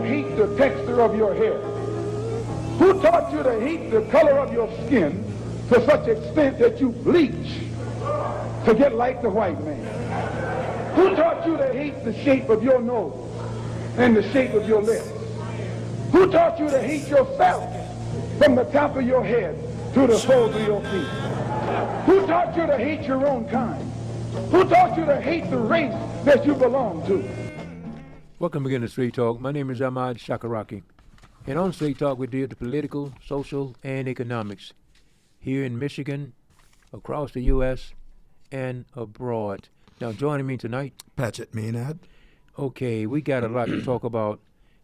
hate the texture of your hair? Who taught you to hate the color of your skin to such extent that you bleach to get like the white man? Who taught you to hate the shape of your nose and the shape of your lips? Who taught you to hate yourself from the top of your head to the soles of your feet? Who taught you to hate your own kind? Who taught you to hate the race that you belong to? Welcome again to Straight Talk. My name is Ahmad Shakaraki. And on Straight Talk, we deal with political, social, and economics here in Michigan, across the U.S., and abroad. Now, joining me tonight, Paget Maynard. Okay, we got a lot to talk about.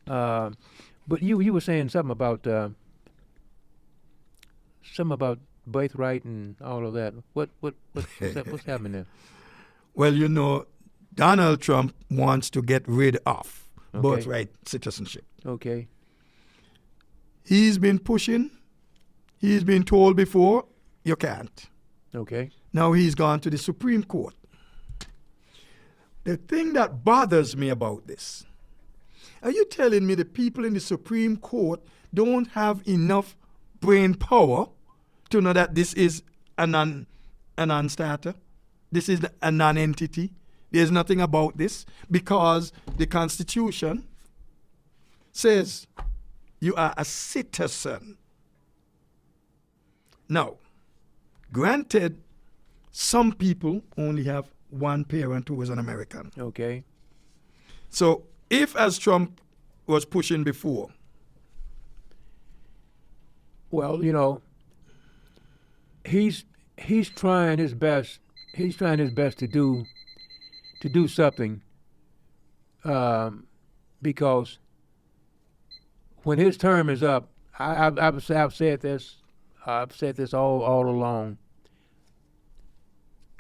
But you were saying something about Birthright and all of that. What's happening there? Well, you know, Donald Trump wants to get rid of birthright citizenship. Okay. He's been pushing. He's been told before, you can't. Okay. Now he's gone to the Supreme Court. The thing that bothers me about this, are you telling me the people in the Supreme Court don't have enough brain power to know that this is a non-starter? This is a non-entity? There's nothing about this because the Constitution says you are a citizen. Now, granted, some people only have one parent who is an American. Okay. So if, as Trump was pushing before, well, you know, he's trying his best. He's trying his best to do something, because when his term is up, I've said this. I've said this all along.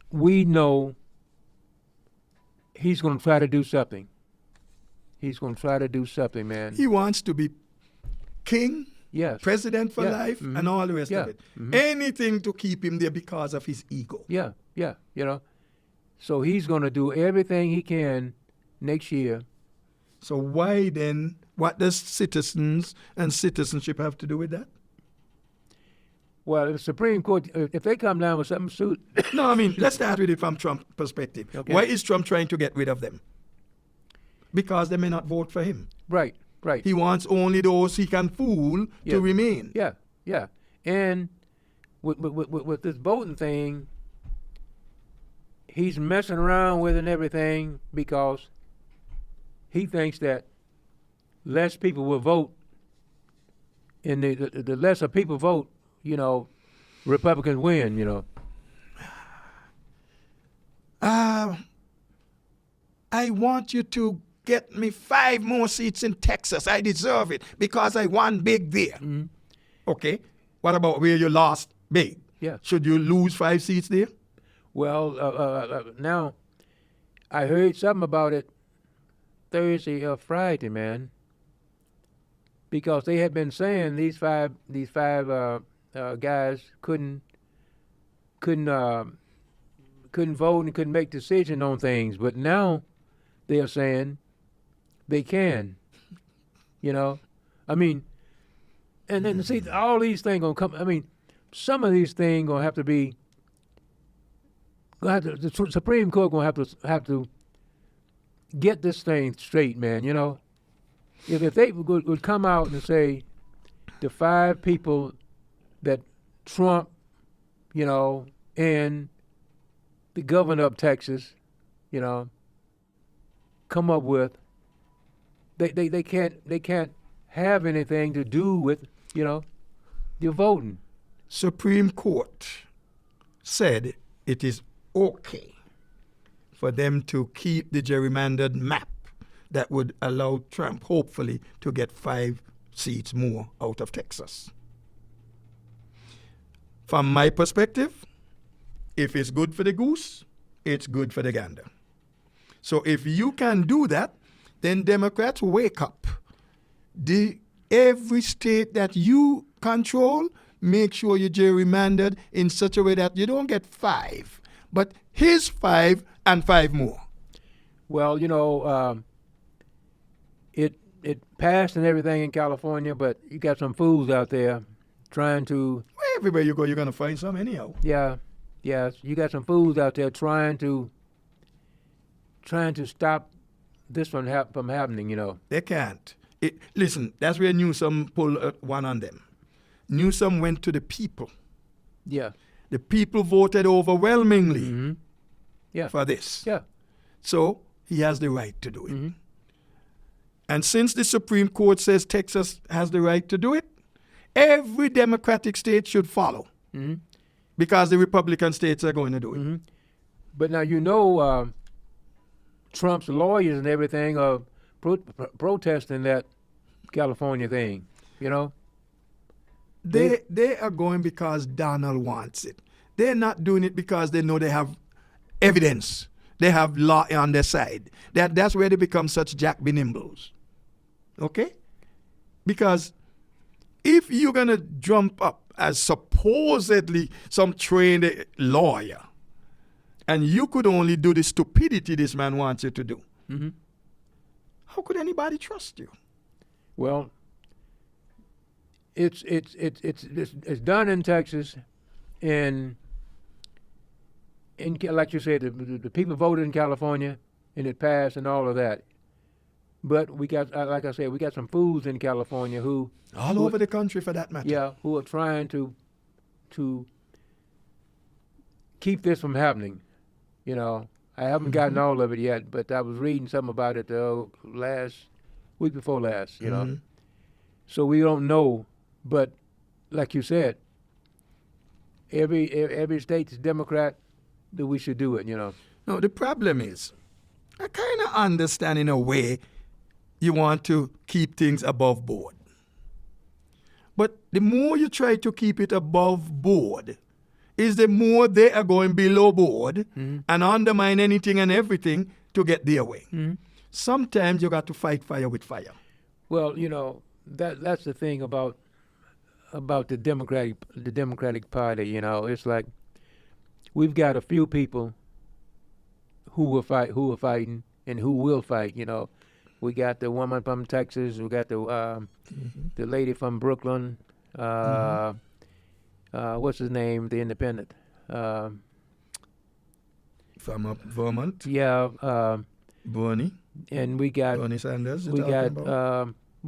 We know he's going to try to do something. He's going to try to do something, man. He wants to be king, yes, president for life, mm-hmm, and all the rest of it. Mm-hmm. Anything to keep him there because of his ego. Yeah, you know. So he's going to do everything he can next year. So why then, what does citizens and citizenship have to do with that? Well, the Supreme Court, if they come down with something suit... No, I mean, let's start with it from Trump's perspective. Okay. Why is Trump trying to get rid of them? Because they may not vote for him. Right. He wants only those he can fool to remain. Yeah. And with this voting thing, he's messing around with it and everything because he thinks that less people will vote, and the lesser people vote, you know, Republicans win, you know. I want you to get me 5 more seats in Texas. I deserve it because I won big there. Mm-hmm. Okay. What about where you lost big? Yeah. Should you lose 5 seats there? Well, now I heard something about it Thursday or Friday, man, because they had been saying these five guys couldn't vote and couldn't make decisions on things, but now they are saying they can. You know, I mean, and then see all these things gonna come. I mean, some of these things gonna have to be. The Supreme Court gonna have to get this thing straight, man. You know, if they would come out and say the 5 people that Trump, you know, and the governor of Texas, you know, come up with, they can't have anything to do with, you know, your voting. Supreme Court said it is okay for them to keep the gerrymandered map that would allow Trump, hopefully, to get 5 seats more out of Texas. From my perspective, if it's good for the goose, it's good for the gander. So if you can do that, then Democrats wake up. Every state that you control, make sure you gerrymandered in such a way that you don't get 5, but his 5 and 5 more. Well, you know, it passed and everything in California, but you got some fools out there trying to. Well, everywhere you go, you're going to find some anyhow. Yeah, you got some fools out there trying to stop this from happening. You know. They can't. Listen, that's where Newsom pulled one on them. Newsom went to the people. Yeah. The people voted overwhelmingly Yeah. for this. Yeah. So he has the right to do it. Mm-hmm. And since the Supreme Court says Texas has the right to do it, every Democratic state should follow. Mm-hmm. Because the Republican states are going to do it. Mm-hmm. But now you know Trump's lawyers and everything are protesting that California thing, you know? They are going because Donald wants it. They're not doing it because they know they have evidence. They have law on their side. That's where they become such Jack be nimbles. Okay? Because if you're going to jump up as supposedly some trained lawyer, and you could only do the stupidity this man wants you to do, how could anybody trust you? Well, it's done in Texas, and like you said, the people voted in California, and it passed, and all of that. But we got, like I said, we got some fools in California who over the country, for that matter. Yeah, who are trying to keep this from happening. You know, I haven't gotten all of it yet, but I was reading something about it week before last. You know, so we don't know. But like you said, every state's Democrat that we should do it. You know. No, the problem is, I kind of understand in a way you want to keep things above board. But the more you try to keep it above board, is the more they are going below board and undermine anything and everything to get their way. Sometimes you got to fight fire with fire. Well, you know, that's the thing about the Democratic Party. You know, it's like we've got a few people who are fighting and who will fight. You know, we got the woman from Texas. We got the lady from Brooklyn. What's his name? The independent. From Vermont. Yeah. Bernie. And we got Bernie Sanders. we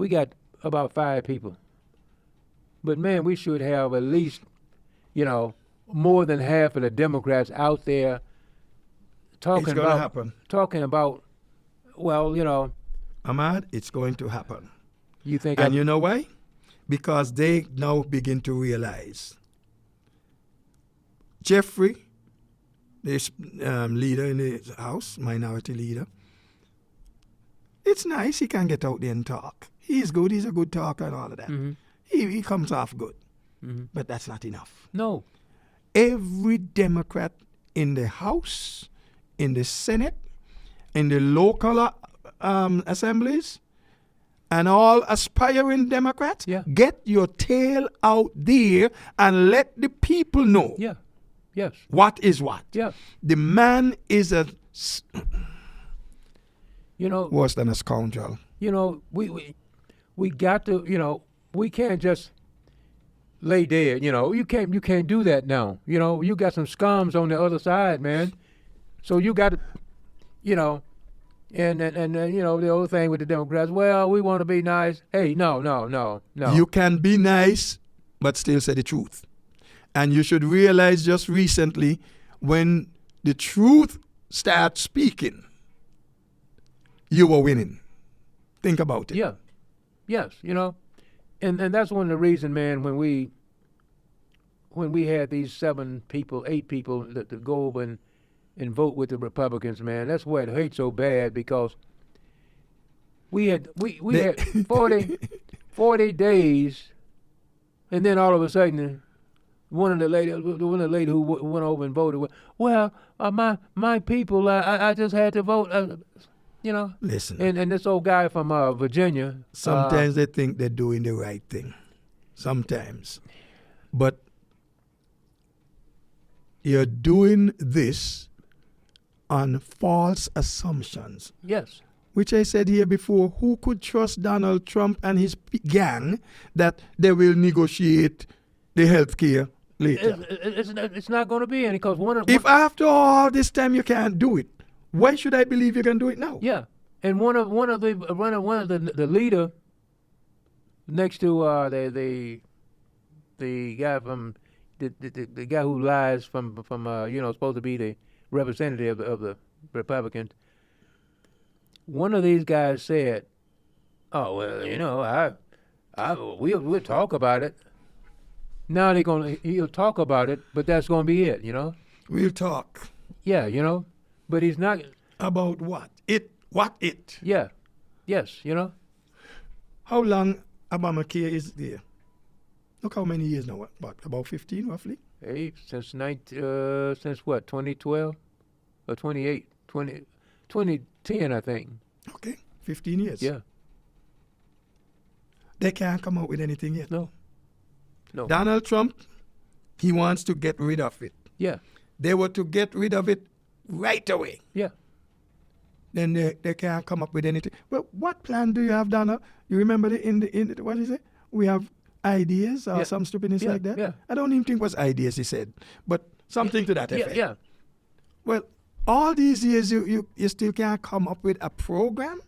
got about 5 people. But man, we should have at least, you know, more than half of the Democrats out there talking about. Well, you know. Ahmad, it's going to happen. You think? And you know why? Because they now begin to realize Jeffrey, this leader in the House, minority leader, it's nice he can get out there and talk. He's good. He's a good talker and all of that. He comes off good. But that's not enough. No. Every Democrat in the House, in the Senate, in the local assemblies, and all aspiring Democrats, get your tail out there and let the people know what is what. Yeah. The man is you know, worse than a scoundrel. You know, we got to, you know, we can't just lay dead. You know, you can't do that now. You know, you got some scums on the other side, man. So you got to, you know. And you know, the old thing with the Democrats, well, we want to be nice. Hey, no. You can be nice, but still say the truth. And you should realize just recently, when the truth starts speaking, you were winning. Think about it. Yeah. Yes, you know. And that's one of the reasons, man, when we had these 8 people that go over and vote with the Republicans, man. That's why it hates so bad, because we had 40 days, and then all of a sudden, one of the lady who went over and voted, well, my people, I just had to vote, you know. Listen. And this old guy from Virginia. Sometimes they think they're doing the right thing. Sometimes. But you're doing this on false assumptions. Yes. which I said here before, who could trust Donald Trump and his gang that they will negotiate the health care later? It's not going to be any, because If after all this time you can't do it, why should I believe you can do it now? yeah, and one of the leader next to the guy from the guy who lies from supposed to be the representative of the Republicans. One of these guys said, "Oh well, we'll talk about it." Now he'll talk about it, but that's gonna be it, We'll talk. Yeah, but he's not about what? What it? Yeah, yes, How long Obamacare is there? Look how many years now. What, about 15 roughly? Hey, since what? 2012 or 2010, I think. Okay, 15 years. Yeah. They can't come out with anything yet. No. Donald Trump, he wants to get rid of it. Yeah. They were to get rid of it right away. Yeah. Then they can't come up with anything. Well, what plan do you have, Donald? You remember what is it? We have ideas or some stupidness like that? Yeah. I don't even think it was ideas he said, but something to that effect. Yeah. Well, all these years you still can't come up with a program?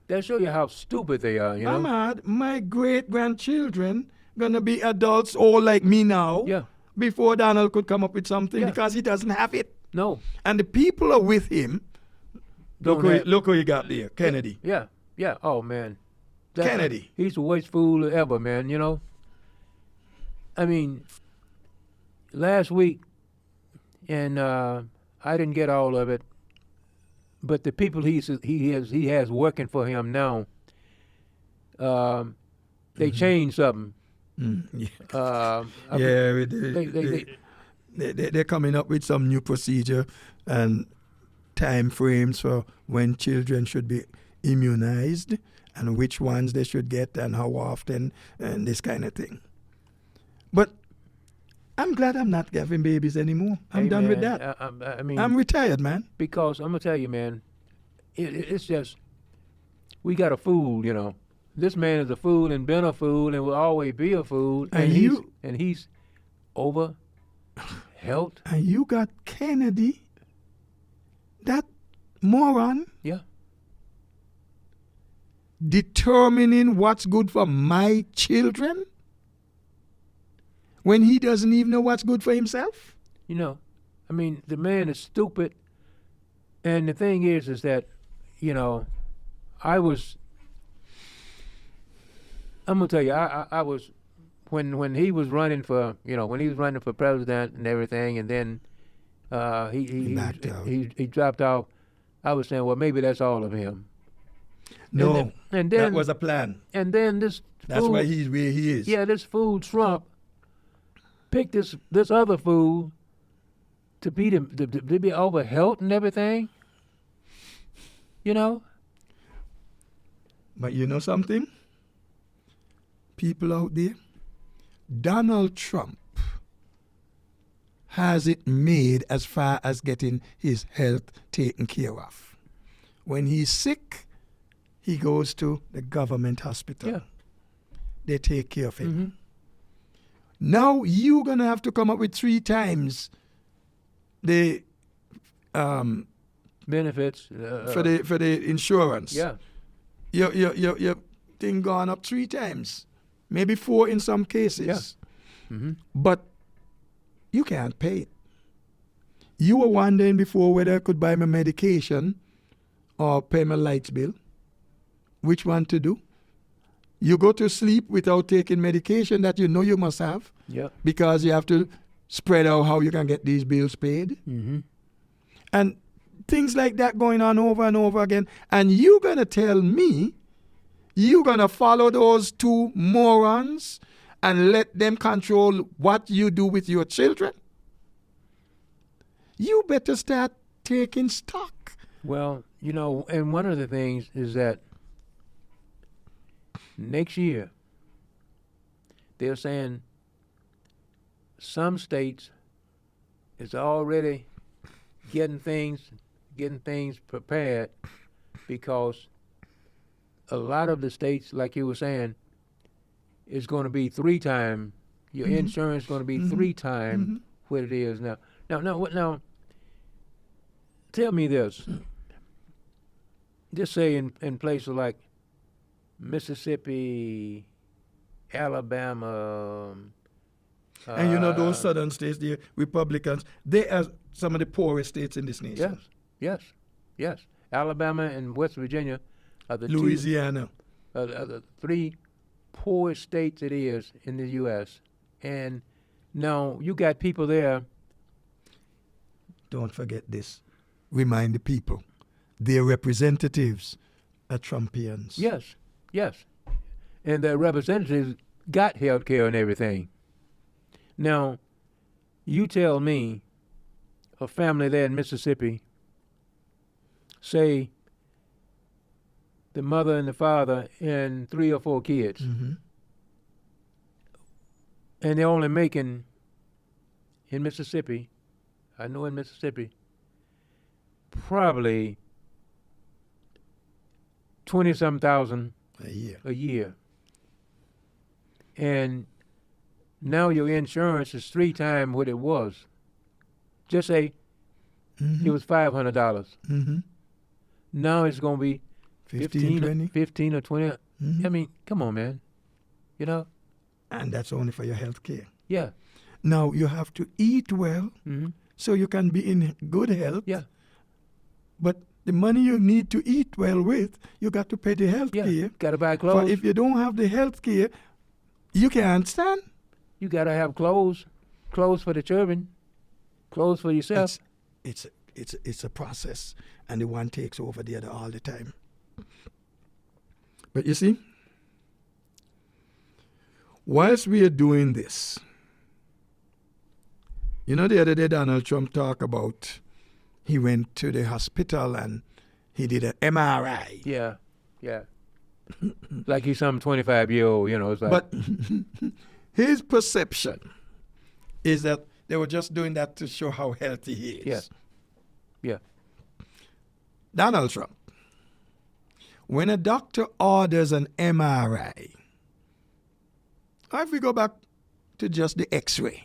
That show you how stupid they are, Ahmad, my great-grandchildren gonna be adults all like me now. Yeah. Before Donald could come up with something because he doesn't have it. No. And the people are with him. Look who you got there, Kennedy. Yeah. Oh man. Kennedy. He's the worst fool ever, man. I mean, last week, and I didn't get all of it, but the people he has working for him now, they changed something. They're coming up with some new procedure and time frames for when children should be immunized and which ones they should get and how often and this kind of thing. But I'm glad I'm not having babies anymore. I'm done with that. I'm retired, man. Because I'm going to tell you, man, it's just, we got a fool, This man is a fool and been a fool and will always be a fool. And he's over health. And you got Kennedy, that moron. Yeah. Determining what's good for my children when he doesn't even know what's good for himself? The man is stupid. And the thing is that, I'm gonna tell you, I was when he was running for president and everything, and then he dropped out. I was saying, well, maybe that's all of him. No, and then that was a plan. And then that's why he's where he is. Yeah, this fool Trump picked this other fool to beat him to be over health and everything. But you know something? People out there, Donald Trump has it made as far as getting his health taken care of. When he's sick, he goes to the government hospital. Yeah. They take care of him. Mm-hmm. Now you're going to have to come up with 3 times the benefits for the insurance. Yeah. Your thing gone up 3 times. Maybe 4 in some cases. Yeah. Mm-hmm. But you can't pay it. You were wondering before whether I could buy my medication or pay my lights bill. Which one to do? You go to sleep without taking medication that you know you must have. Yeah. Because you have to spread out how you can get these bills paid. Mm-hmm. And things like that going on over and over again. And you're going to tell me you're going to follow those 2 morons and let them control what you do with your children? You better start taking stock. Well, and one of the things is that next year, they're saying some states is already getting things prepared because a lot of the states, like you were saying, is going to be 3 times. Your insurance is going to be 3 times what it is now. Now, tell me this. Just say in places like Mississippi, Alabama. And you know those southern states, the Republicans, they are some of the poorest states in this nation. Yes. Alabama and West Virginia are the Louisiana. are the 3 poorest states it is in the U.S. And now you got people there. Don't forget this. Remind the people, their representatives are Trumpians. Yes. And their representatives got health care and everything. Now, you tell me a family there in Mississippi, say the mother and the father and 3 or 4 kids, and they're only making in Mississippi, I know in Mississippi, probably 20-some thousand a year. And now your insurance is 3 times what it was. Just say it was $500. Now it's going to be 15 or 20. I mean, come on, man. You know? And that's only for your health care. Yeah. Now you have to eat well so you can be in good health. Yeah. But the money you need to eat well with, you got to pay the health care. Got to buy clothes. For if you don't have the health care, you can't stand. You got to have clothes for the children, clothes for yourself. It's a process, and the one takes over the other all the time. But you see, whilst we are doing this, you know, the other day Donald Trump talked about he went to the hospital and he did an MRI. Yeah. Like he's some 25-year-old, you know. It's like, but his perception is that they were just doing that to show how healthy he is. Yeah. Donald Trump, when a doctor orders an MRI, or if we go back to just the X-ray,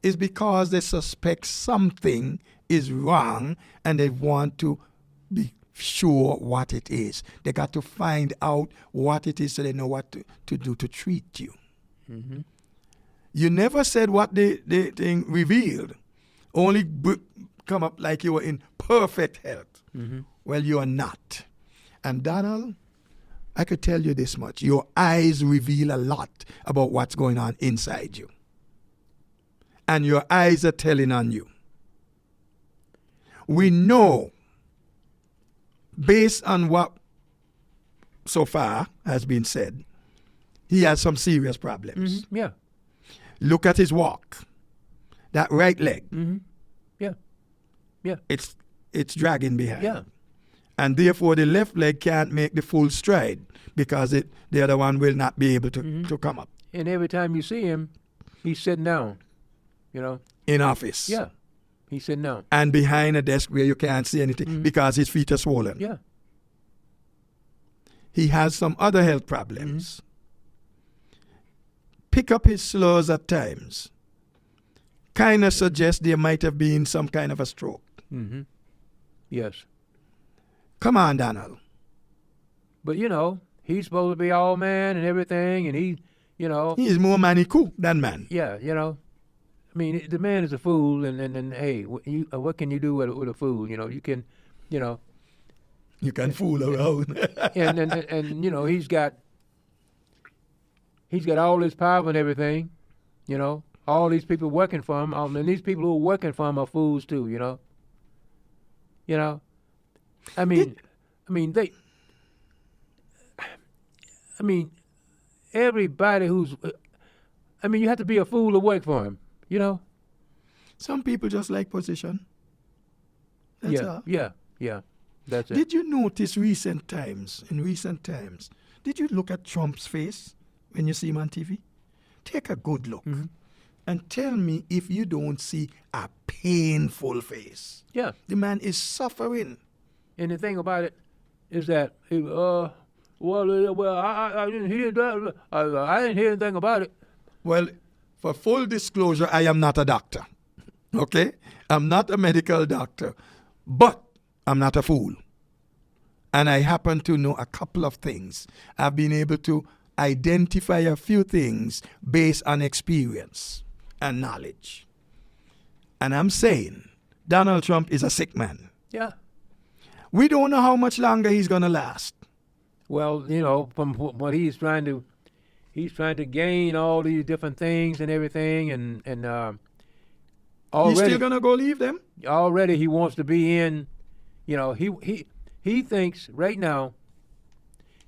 it's because they suspect something is wrong and they want to be sure what it is. They got to find out what it is so they know what to do to treat you. You never said what the thing revealed. Only come up like you were in perfect health. Well, you are not. And Donald, I could tell you this much. Your eyes reveal a lot about what's going on inside you. And your eyes are telling on you. We know, based on what so far has been said, he has some serious problems. Yeah. Look at his walk. That right leg. Yeah. It's dragging behind. Yeah. And therefore the left leg can't make the full stride because the other one will not be able to come up. And every time you see him, he's sitting down, you know. In office. Yeah. He's sitting down. And behind a desk where you can't see anything because his feet are swollen. Yeah. He has some other health problems. Pick up his slurs at times. Kind of suggests there might have been some kind of a stroke. Yes. Come on, Donald. But, you know, he's supposed to be all man and everything, and he, you know. He is more manicu than man. Yeah, you know. I mean, the man is a fool, and hey, what can you do with a fool? You know, you can, you know. You can fool around. and you know, he's got all this power and everything, you know. All these people working for him, and these people who are working for him are fools too, you know. You know, I mean, everybody who's, you have to be a fool to work for him, you know. Some people just like position. That's all. Yeah. That's it. Did you notice in recent times, did you look at Trump's face when you see him on TV? Take a good look and tell me if you don't see a painful face. Yeah. The man is suffering. And the thing about it, is that I didn't hear that. I didn't hear anything about it. Well, for full disclosure, I am not a doctor. Okay? I'm not a medical doctor. But I'm not a fool. And I happen to know a couple of things. I've been able to identify a few things based on experience and knowledge. And I'm saying Donald Trump is a sick man. Yeah. We don't know how much longer he's going to last. Well, you know, from what he's trying to gain all these different things and everything, and already He's still going to go leave them? already he wants to be in. You know, he thinks right now.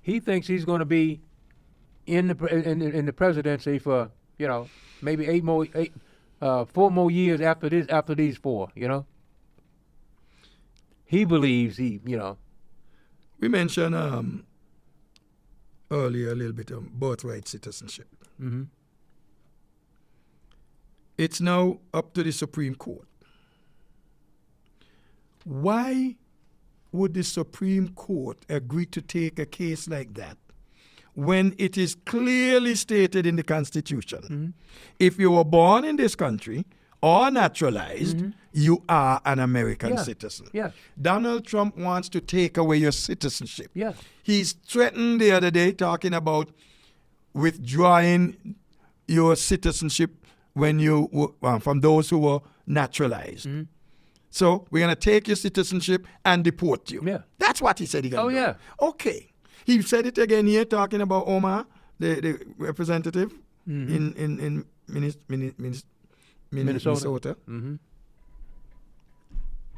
He thinks he's going to be in the presidency for, you know, maybe 4 more years after these 4. You know. He believes you know. We mentioned earlier a little bit of birthright citizenship. Mm-hmm. It's now up to the Supreme Court. Why would the Supreme Court agree to take a case like that when it is clearly stated in the Constitution? Mm-hmm. If you were born in this country or naturalized, you are an American citizen. Yeah. Donald Trump wants to take away your citizenship. Yeah. He's threatened the other day talking about withdrawing your citizenship when you from those who were naturalized. Mm-hmm. So we're going to take your citizenship and deport you. Yeah. That's what he said he's going to do. Yeah. Okay. He said it again here talking about Omar, the representative in Minnesota. Mm-hmm.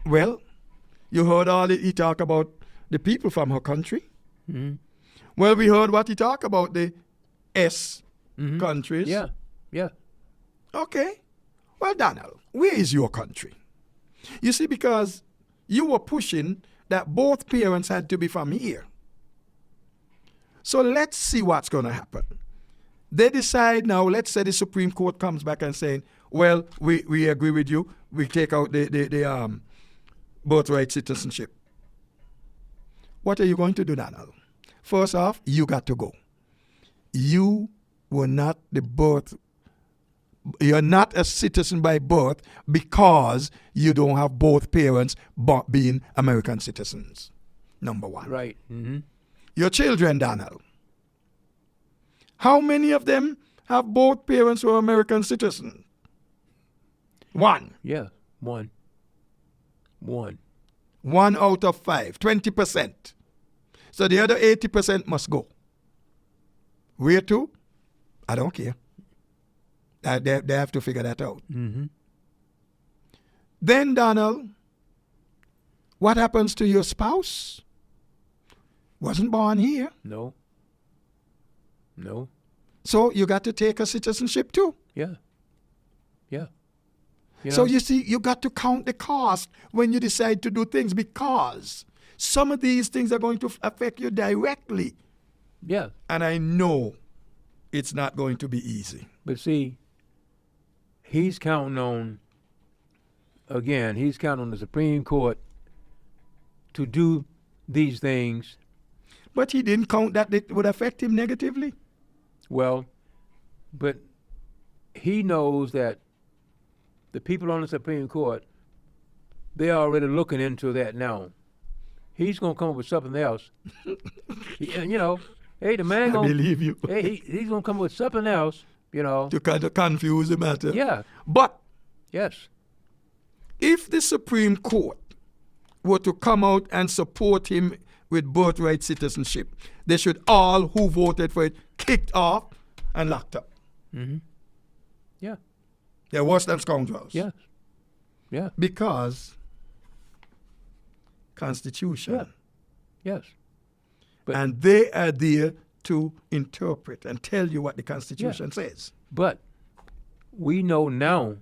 Well, you heard all he talk about the people from her country. Mm-hmm. Well, we heard what he talked about the S countries. Yeah. Yeah. Okay. Well, Donald, where is your country? You see, because you were pushing that both parents had to be from here. So let's see what's going to happen. They decide now, let's say the Supreme Court comes back and saying, well, we agree with you. We take out the birthright citizenship. What are you going to do, Donald? First off, you got to go. You were not you're not a citizen by birth because you don't have both parents being American citizens. Number one. Right. Mm-hmm. Your children, Donald. How many of them have both parents who are American citizens? 1. Yeah. 1 out of 5, 20%. So the other 80% must go. Where to? I don't care. They have to figure that out. Mm-hmm. Then, Donald, what happens to your spouse? Wasn't born here. No. So you got to take a citizenship too. Yeah. You So know? you see, you got to count the cost when you decide to do things because some of these things are going to affect you directly. Yeah. And I know it's not going to be easy. But see, he's counting on the Supreme Court to do these things. But he didn't count that it would affect him negatively. Well, but he knows that the people on the Supreme Court, they're already looking into that now. He's going to come up with something else. You know, hey, the man I believe you. Hey, he's going to come up with something else, you know. To kind of confuse the matter. Yeah. But Yes. if the Supreme Court were to come out and support him with birthright citizenship, they should all who voted for it kicked off and locked up. Mm-hmm. Yeah. They're worse than scoundrels. Yes. Yeah. Because Constitution. Yeah. Yes. But And they are there to interpret and tell you what the Constitution says. But we know now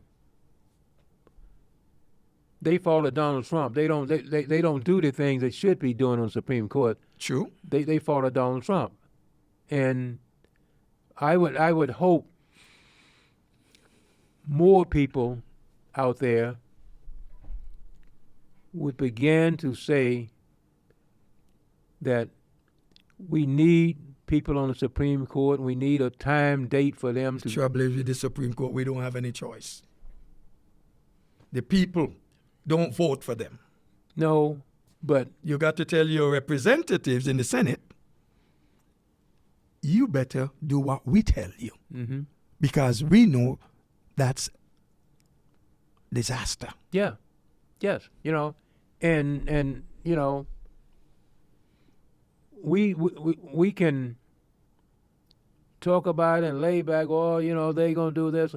they follow Donald Trump. They don't do the things they should be doing on the Supreme Court. True. They follow Donald Trump. And I would hope more people out there would begin to say that we need people on the Supreme Court. We need a time date for them to. The trouble is with the Supreme Court, we don't have any choice. The people don't vote for them. No, but You got to tell your representatives in the Senate, you better do what we tell you. mm-hmm. Because we know that's disaster. Yeah, yes, and we can talk about it and lay back, they're gonna do this,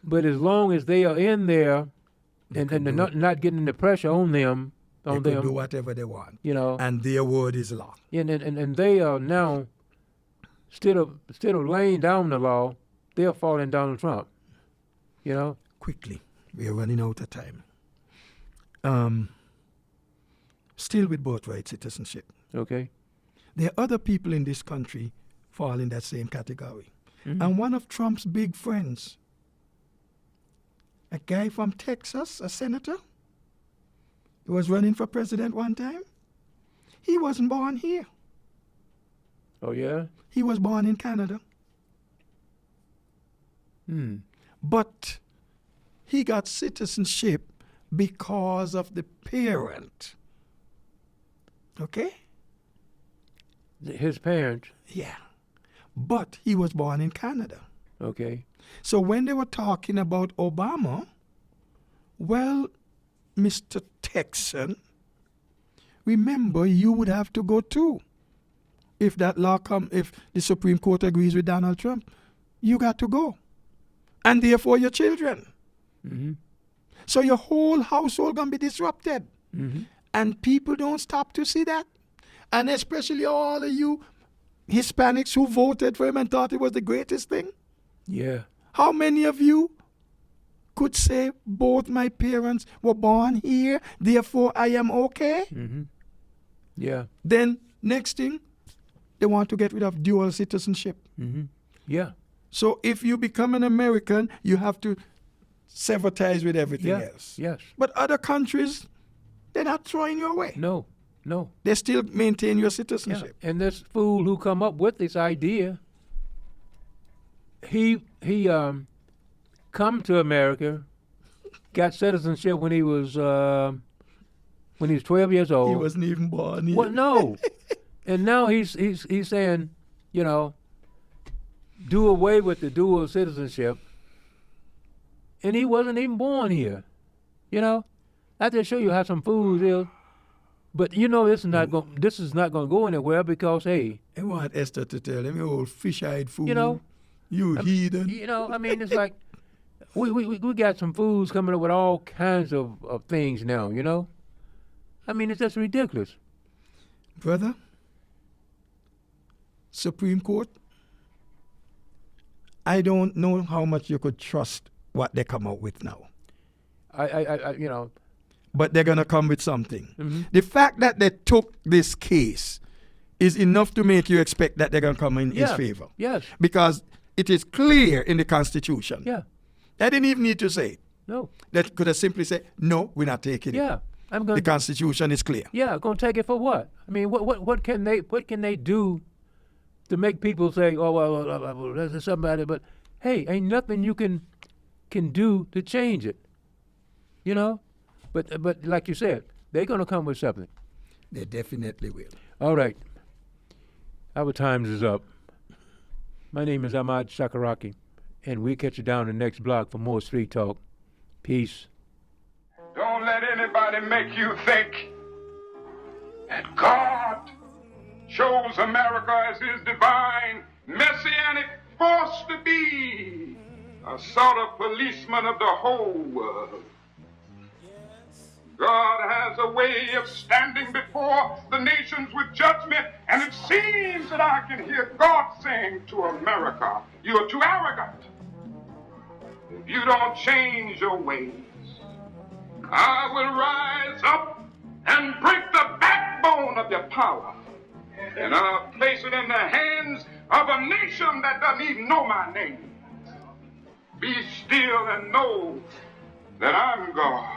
but as long as they are in there and they're not getting the pressure on them, They can do whatever they want, and their word is law. and they are now instead of laying down the law, they're following Donald Trump. Quickly, we are running out of time. Still with birthright citizenship. Okay. There are other people in this country fall in that same category. Mm-hmm. And one of Trump's big friends, a guy from Texas, a senator, he was running for president one time. He wasn't born here. Oh, yeah? He was born in Canada. But he got citizenship because of the parent. Okay? His parents. Yeah. But he was born in Canada. Okay. So when they were talking about Obama, well, Mr. Texan, remember you would have to go too. If that law if the Supreme Court agrees with Donald Trump, you got to go. And therefore your children. Mm-hmm. So your whole household gonna be disrupted. Mm-hmm. And people don't stop to see that. And especially all of you Hispanics who voted for him and thought it was the greatest thing. Yeah. How many of you could say both my parents were born here, therefore I am okay? Mm-hmm. Yeah. Then next thing, they want to get rid of dual citizenship. Mm-hmm. Yeah. So if you become an American, you have to sever ties with everything else. Yes. But other countries, they're not throwing you away. No. They still maintain your citizenship. Yeah. And this fool who come up with this idea, he come to America, got citizenship when he was 12 years old. He wasn't even born yet. Well, no. And now he's saying, do away with the dual citizenship. And he wasn't even born here. I just show you how some fools is. But this is not going to go anywhere because, hey. I want Esther to tell him, you old fish-eyed fool. You heathen. It's like we got some fools coming up with all kinds of things now, it's just ridiculous. Brother, Supreme Court, I don't know how much you could trust what they come out with now. But they're going to come with something. Mm-hmm. The fact that they took this case is enough to make you expect that they're going to come in his favor. Yes. Because it is clear in the Constitution. Yeah. They didn't even need to say it. No. They could have simply said, no, we're not taking it. Yeah. The Constitution is clear. Yeah, going to take it for what? I mean, what can they do to make people say, oh, well, there's somebody, but hey, ain't nothing you can do to change it. But like you said, they're going to come with something. They definitely will. All right. Our time is up. My name is Ahmad Sakaraki, and we'll catch you down the next block for more Street Talk. Peace. Don't let anybody make you think that God chose America as his divine messianic force to be a sort of policeman of the whole world. God has a way of standing before the nations with judgment, and it seems that I can hear God saying to America, you're too arrogant. If you don't change your ways, I will rise up and break the backbone of your power, and I'll place it in the hands of a nation that doesn't even know my name. Be still and know that I'm God.